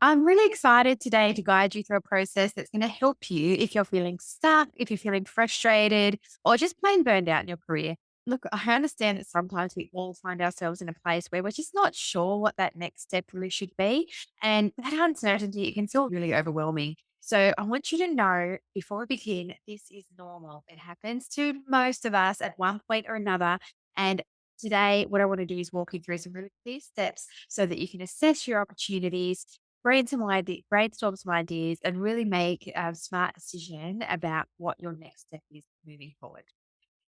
I'm really excited today to guide you through a process that's going to help you if you're feeling stuck, if you're feeling frustrated, or just plain burned out in your career. Look, I understand that sometimes we all find ourselves in a place where we're just not sure what that next step really should be. And that uncertainty, it can feel really overwhelming. So I want you to know before we begin, this is normal. It happens to most of us at one point or another. And today, what I want to do is walk you through some really clear steps so that you can assess your opportunities, brainstorm some ideas, and really make a smart decision about what your next step is moving forward.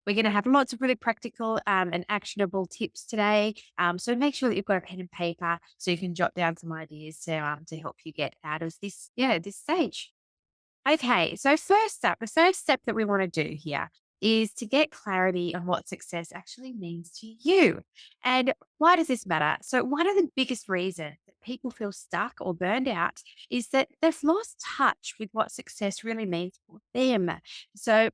We're going to have lots of really practical and actionable tips today. So make sure that you've got a pen and paper so you can jot down some ideas to help you get out of this stage. Okay, so the first step that we want to do here is to get clarity on what success actually means to you. And why does this matter? So, one of the biggest reasons that people feel stuck or burned out is that they've lost touch with what success really means for them. So,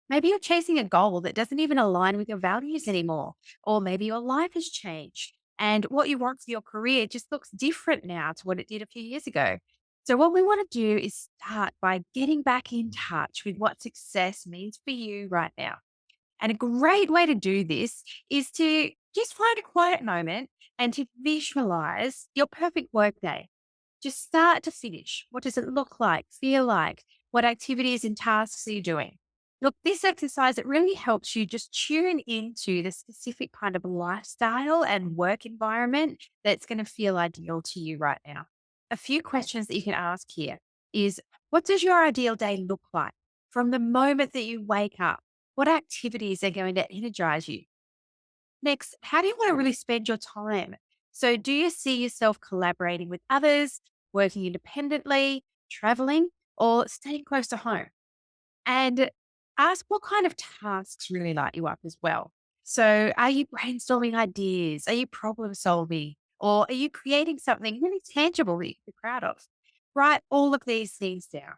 maybe you're chasing a goal that doesn't even align with your values anymore, or maybe your life has changed and what you want for your career just looks different now to what it did a few years ago. So, what we want to do is start by getting back in touch with what success means for you right now. And a great way to do this is to just find a quiet moment and to visualize your perfect workday. Just start to finish. What does it look like, feel like? What activities and tasks are you doing? Look, this exercise, it really helps you just tune into the specific kind of lifestyle and work environment that's going to feel ideal to you right now. A few questions that you can ask here is, what does your ideal day look like? From the moment that you wake up, what activities are going to energize you? Next, how do you want to really spend your time? So, do you see yourself collaborating with others, working independently, traveling, or staying close to home? And ask what kind of tasks really light you up as well. So, are you brainstorming ideas? Are you problem solving? Or are you creating something really tangible that you can be proud of? Write all of these things down.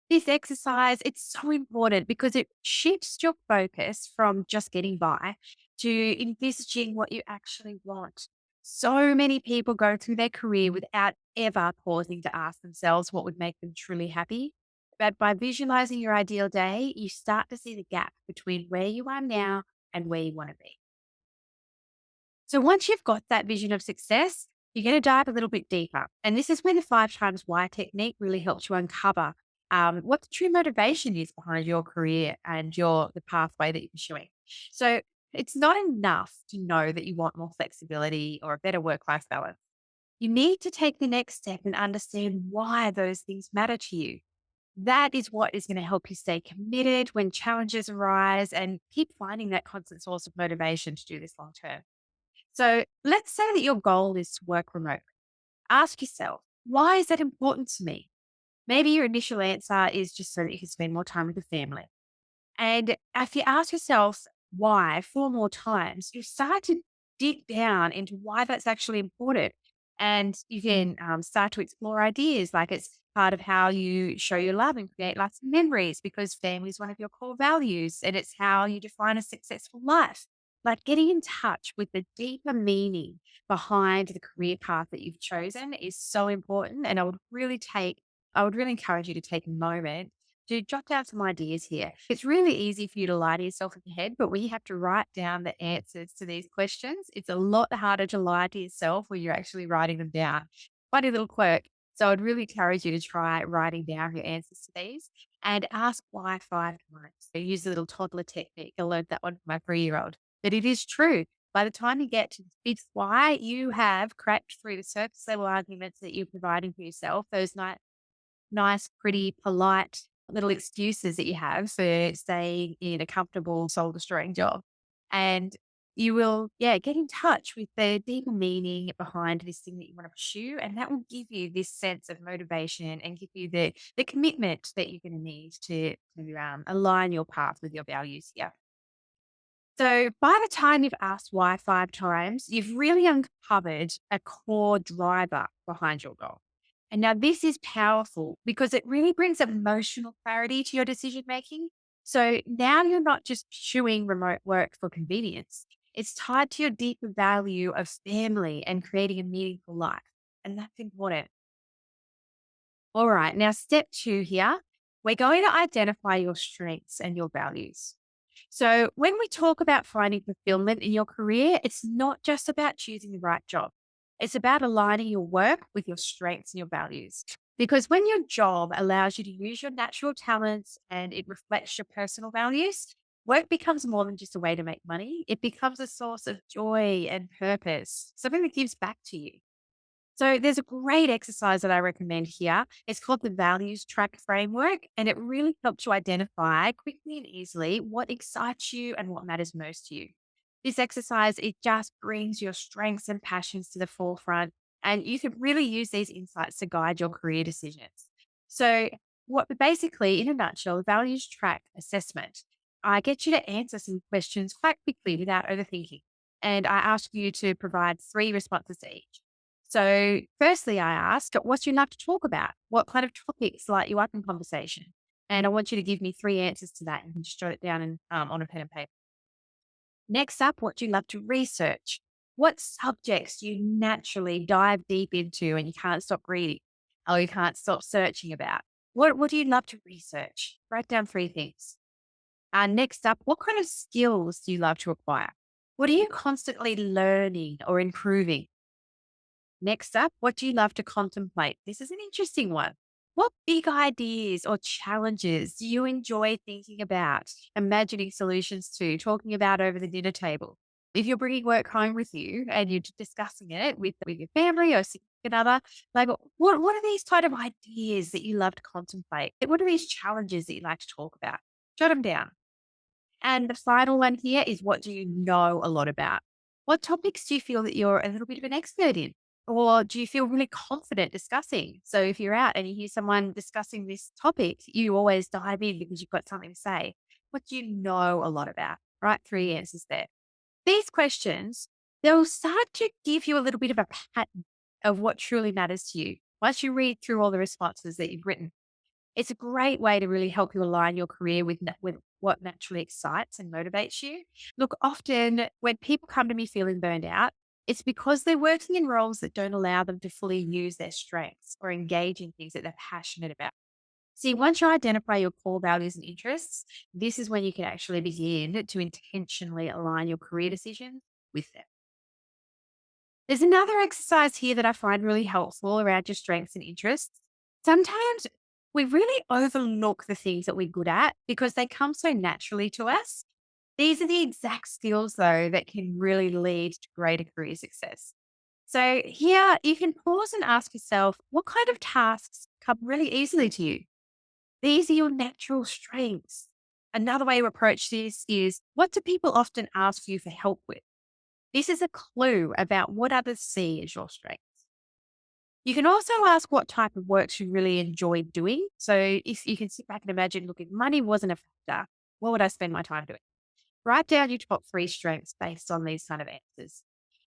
This exercise, it's so important because it shifts your focus from just getting by to envisaging what you actually want. So many people go through their career without ever pausing to ask themselves what would make them truly happy. But by visualizing your ideal day, you start to see the gap between where you are now and where you want to be. So once you've got that vision of success, you're going to dive a little bit deeper. And this is where the 5 times why technique really helps you uncover what the true motivation is behind your career and the pathway that you're pursuing. So it's not enough to know that you want more flexibility or a better work-life balance. You need to take the next step and understand why those things matter to you. That is what is going to help you stay committed when challenges arise and keep finding that constant source of motivation to do this long term. So let's say that your goal is to work remotely. Ask yourself, why is that important to me? Maybe your initial answer is just so that you can spend more time with the family. And if you ask yourself why 4 more times, you start to dig down into why that's actually important. And you can start to explore ideas like it's part of how you show your love and create lots of memories because family is one of your core values and it's how you define a successful life. Like getting in touch with the deeper meaning behind the career path that you've chosen is so important. And I would really encourage you to take a moment to jot down some ideas here. It's really easy for you to lie to yourself in the head, but when you have to write down the answers to these questions, it's a lot harder to lie to yourself when you're actually writing them down. Funny little quirk. So I'd really encourage you to try writing down your answers to these and ask why 5 times. So use the little toddler technique. I learned that one from my 3-year-old. But it is true. By the time you get to the fifth why, you have cracked through the surface level arguments that you're providing for yourself, those nice, pretty, polite little excuses that you have for staying in a comfortable, soul destroying job. And you will, yeah, get in touch with the deeper meaning behind this thing that you want to pursue. And that will give you this sense of motivation and give you the commitment that you're going to need to align your path with your values here. So by the time you've asked why 5 times, you've really uncovered a core driver behind your goal. And now this is powerful because it really brings emotional clarity to your decision making. So now you're not just pursuing remote work for convenience. It's tied to your deeper value of family and creating a meaningful life. And that's important. All right. Now, step two here, we're going to identify your strengths and your values. So, when we talk about finding fulfillment in your career, it's not just about choosing the right job. It's about aligning your work with your strengths and your values. Because when your job allows you to use your natural talents and it reflects your personal values, work becomes more than just a way to make money. It becomes a source of joy and purpose, something that gives back to you. So there's a great exercise that I recommend here. It's called the values track framework, and it really helps you identify quickly and easily what excites you and what matters most to you. This exercise, it just brings your strengths and passions to the forefront, and you can really use these insights to guide your career decisions. So what basically, in a nutshell, the values track assessment, I get you to answer some questions quite quickly without overthinking. And I ask you to provide three responses to each. So, firstly, I ask, what do you love to talk about? What kind of topics light you up in conversation? And I want you to give me three answers to that and just jot it down on a pen and paper. Next up, what do you love to research? What subjects do you naturally dive deep into and you can't stop reading or you can't stop searching about? What do you love to research? Write down three things. Next up, what kind of skills do you love to acquire? What are you constantly learning or improving? Next up, what do you love to contemplate? This is an interesting one. What big ideas or challenges do you enjoy thinking about, imagining solutions to, talking about over the dinner table? If you're bringing work home with you and you're discussing it with your family or significant other, like what are these kind of ideas that you love to contemplate? What are these challenges that you like to talk about? Jot them down. And the final one here is, what do you know a lot about? What topics do you feel that you're a little bit of an expert in? Or do you feel really confident discussing? So if you're out and you hear someone discussing this topic, you always dive in because you've got something to say. What do you know a lot about? Right? Three answers there. These questions, they'll start to give you a little bit of a pattern of what truly matters to you once you read through all the responses that you've written. It's a great way to really help you align your career with what naturally excites and motivates you. Look, often when people come to me feeling burned out, it's because they're working in roles that don't allow them to fully use their strengths or engage in things that they're passionate about. See, once you identify your core values and interests, this is when you can actually begin to intentionally align your career decisions with them. There's another exercise here that I find really helpful around your strengths and interests. Sometimes we really overlook the things that we're good at because they come so naturally to us. These are the exact skills, though, that can really lead to greater career success. So, here you can pause and ask yourself, what kind of tasks come really easily to you? These are your natural strengths. Another way to approach this is, what do people often ask you for help with? This is a clue about what others see as your strengths. You can also ask what type of work you really enjoy doing. So if you can sit back and imagine, look, if money wasn't a factor, what would I spend my time doing? Write down your top three strengths based on these kind of answers.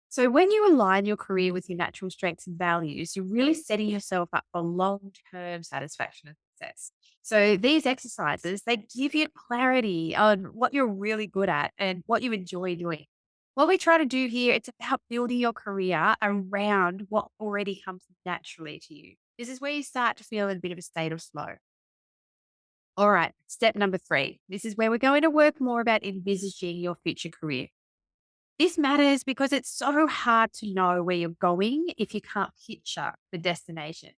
So when you align your career with your natural strengths and values, you're really setting yourself up for long-term satisfaction and success. So these exercises, they give you clarity on what you're really good at and what you enjoy doing. What we try to do here, it's about building your career around what already comes naturally to you. This is where you start to feel in a bit of a state of flow. All right, step number three. This is where we're going to work more about envisaging your future career. This matters because it's so hard to know where you're going if you can't picture the destination.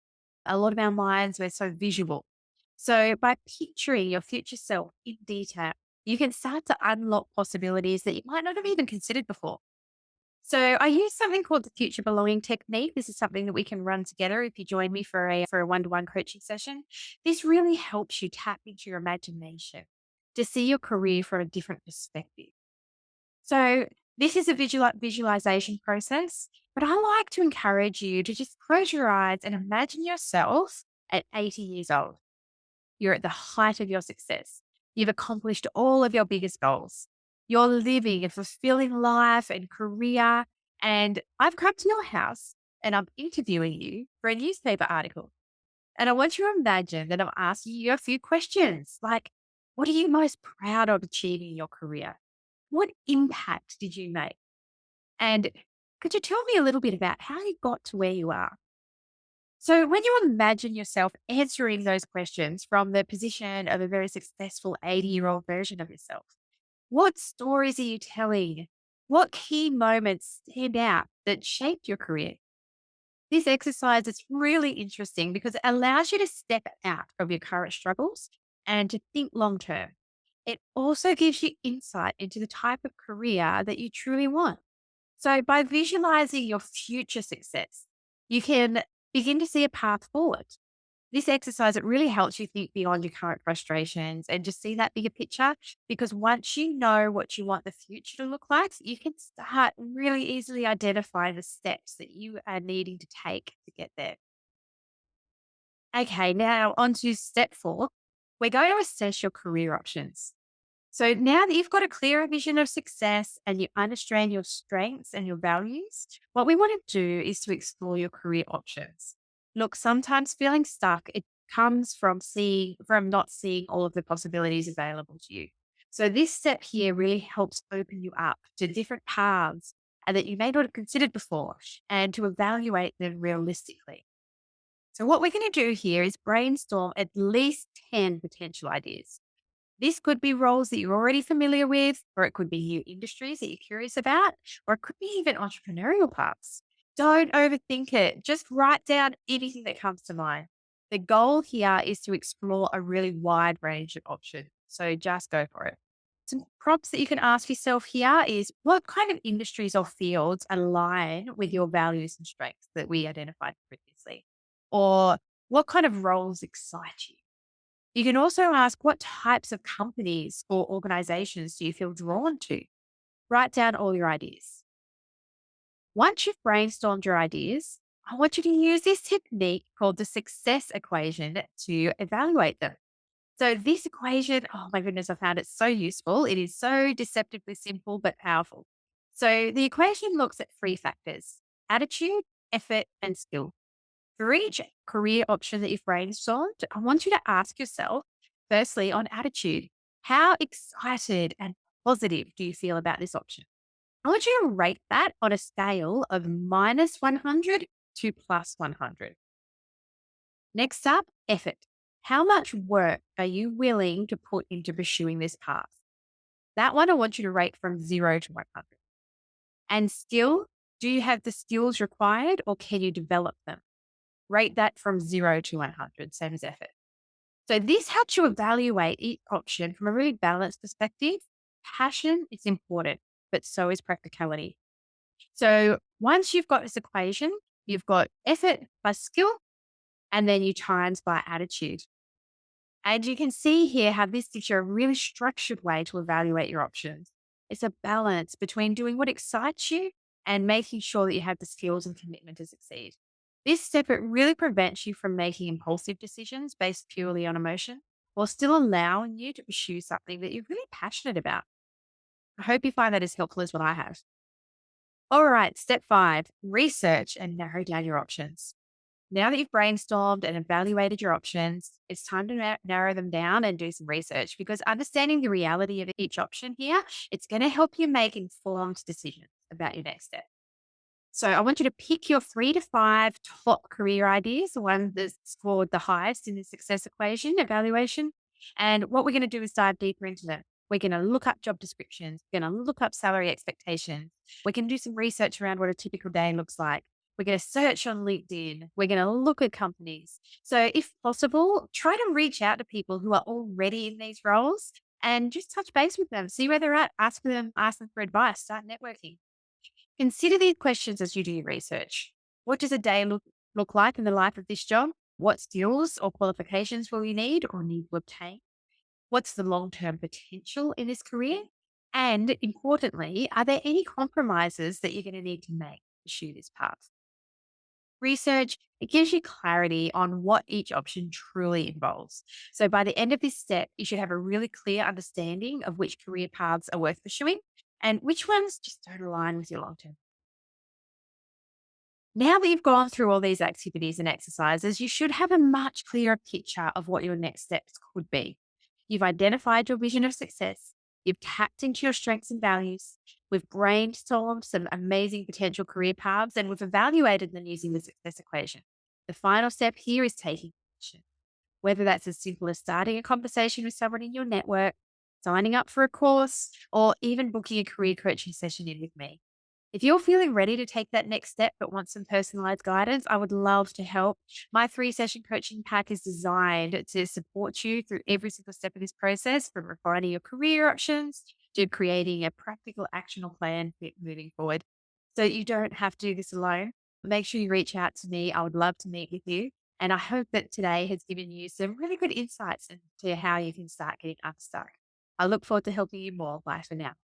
A lot of our minds, we're so visual. So, by picturing your future self in detail, you can start to unlock possibilities that you might not have even considered before. So, I use something called the future belonging technique. This is something that we can run together if you join me for a one-to-one coaching session. This really helps you tap into your imagination to see your career from a different perspective. So this is a visualization process, but I like to encourage you to just close your eyes and imagine yourself at 80 years old. You're at the height of your success. You've accomplished all of your biggest goals. You're living a fulfilling life and career. And I've come to your house and I'm interviewing you for a newspaper article. And I want you to imagine that I'm asking you a few questions like, what are you most proud of achieving in your career? What impact did you make? And could you tell me a little bit about how you got to where you are? So, when you imagine yourself answering those questions from the position of a very successful 80-year-old version of yourself, what stories are you telling? What key moments stand out that shaped your career? This exercise is really interesting because it allows you to step out of your current struggles and to think long term. It also gives you insight into the type of career that you truly want. So, by visualizing your future success, you can begin to see a path forward. This exercise, it really helps you think beyond your current frustrations and just see that bigger picture. Because once you know what you want the future to look like, you can start really easily identify the steps that you are needing to take to get there. Okay, now on to step 4. We're going to assess your career options. So now that you've got a clearer vision of success and you understand your strengths and your values, what we want to do is to explore your career options. Look, sometimes feeling stuck, it comes from not seeing all of the possibilities available to you. So this step here really helps open you up to different paths and that you may not have considered before and to evaluate them realistically. So what we're going to do here is brainstorm at least 10 potential ideas. This could be roles that you're already familiar with, or it could be new industries that you're curious about, or it could be even entrepreneurial paths. Don't overthink it. Just write down anything that comes to mind. The goal here is to explore a really wide range of options. So just go for it. Some prompts that you can ask yourself here is what kind of industries or fields align with your values and strengths that we identified previously? Or what kind of roles excite you? You can also ask what types of companies or organizations do you feel drawn to? Write down all your ideas. Once you've brainstormed your ideas, I want you to use this technique called the success equation to evaluate them. So, this equation, oh my goodness, I found it so useful. It is so deceptively simple but powerful. So, the equation looks at three factors: attitude, effort, and skill. For each career option that you've brainstormed, I want you to ask yourself, firstly, on attitude, how excited and positive do you feel about this option? I want you to rate that on a scale of minus 100 to plus 100. Next up, effort. How much work are you willing to put into pursuing this path? That one I want you to rate from 0 to 100. And skill, do you have the skills required or can you develop them? Rate that from 0 to 100, same as effort. So this helps you evaluate each option from a really balanced perspective. Passion is important, but so is practicality. So once you've got this equation, you've got effort plus skill, and then you times by attitude. And you can see here how this gives you a really structured way to evaluate your options. It's a balance between doing what excites you and making sure that you have the skills and commitment to succeed. This step, it really prevents you from making impulsive decisions based purely on emotion while still allowing you to pursue something that you're really passionate about. I hope you find that as helpful as what I have. All right, step 5, research and narrow down your options. Now that you've brainstormed and evaluated your options, it's time to narrow them down and do some research because understanding the reality of each option here, it's going to help you make informed decisions about your next step. So I want you to pick your 3 to 5 top career ideas, the one that's scored the highest in the success equation evaluation. And what we're going to do is dive deeper into them. We're going to look up job descriptions. We're going to look up salary expectations. We can do some research around what a typical day looks like. We're going to search on LinkedIn. We're going to look at companies. So if possible, try to reach out to people who are already in these roles and just touch base with them, see where they're at, ask them for advice, start networking. Consider these questions as you do your research. What does a day look like in the life of this job? What skills or qualifications will you need or need to obtain? What's the long term potential in this career? And importantly, are there any compromises that you're going to need to make to pursue this path? Research, it gives you clarity on what each option truly involves. So by the end of this step, you should have a really clear understanding of which career paths are worth pursuing and which ones just don't align with your long term. Now that you've gone through all these activities and exercises, you should have a much clearer picture of what your next steps could be. You've identified your vision of success. You've tapped into your strengths and values. We've brainstormed some amazing potential career paths and we've evaluated them using the success equation. The final step here is taking action, whether that's as simple as starting a conversation with someone in your network, signing up for a course, or even booking a career coaching session in with me. If you're feeling ready to take that next step but want some personalized guidance, I would love to help. My 3 session coaching pack is designed to support you through every single step of this process, from refining your career options to creating a practical actionable plan for moving forward. So you don't have to do this alone. Make sure you reach out to me. I would love to meet with you. And I hope that today has given you some really good insights into how you can start getting unstuck. I look forward to helping you more. Bye for now.